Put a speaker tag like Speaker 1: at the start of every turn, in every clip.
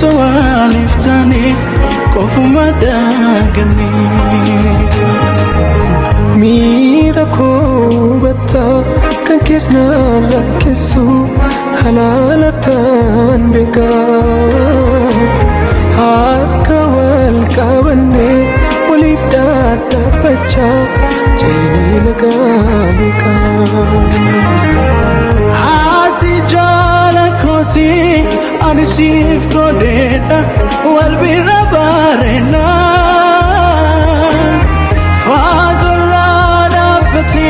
Speaker 1: miltoaliftani kofuma dagani
Speaker 2: Miracle bata kan kisna rakisu halalatan beka harka wal kawanne walif data bacha chini laga beka
Speaker 1: Ati jala koti anisif kodeta wal birabarena Fagarada pati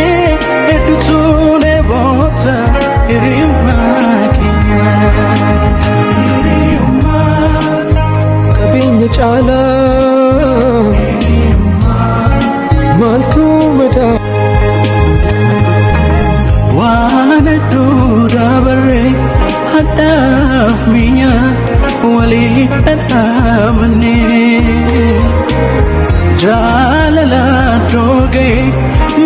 Speaker 1: edutune bota irimakinya
Speaker 2: kabinya chala maltu mada
Speaker 1: Wana duda bare hadaf minya wali amane Jalala doge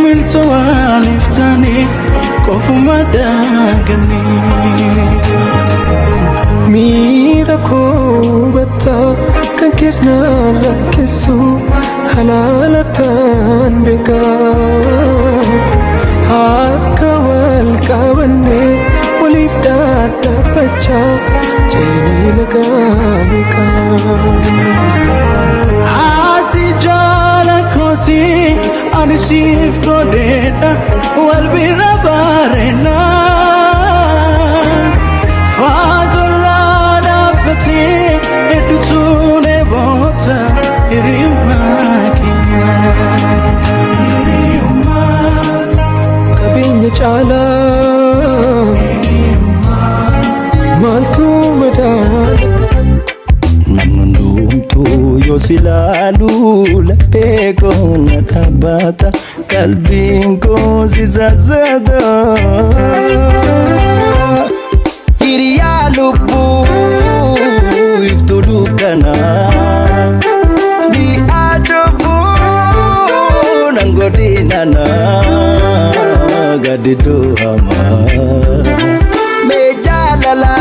Speaker 1: miltoaliftani kofuma dagani
Speaker 2: Miracle bata kan kisna rakisu halalatan beka harka wal kawanne walif data bacha chini laga beka
Speaker 1: Ati jala koti anisif kodeta wal birabarena Fagarada pati edutune bota irimakinya
Speaker 2: kabinya chala maltu mada
Speaker 3: Namnundumtu yosilalu lepeko natabata kalbinko zizazada Hiriya lubu iftulukana Ni ajabu nangodinana gadidu hama Mejalala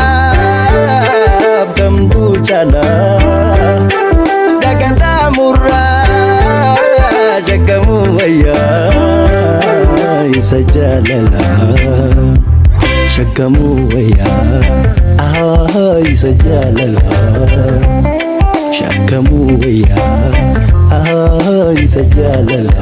Speaker 3: kambu chala Dagata murra jagamu waya Isa jalala Shagamu waya Isa jalala Shagamu waya Isa jalala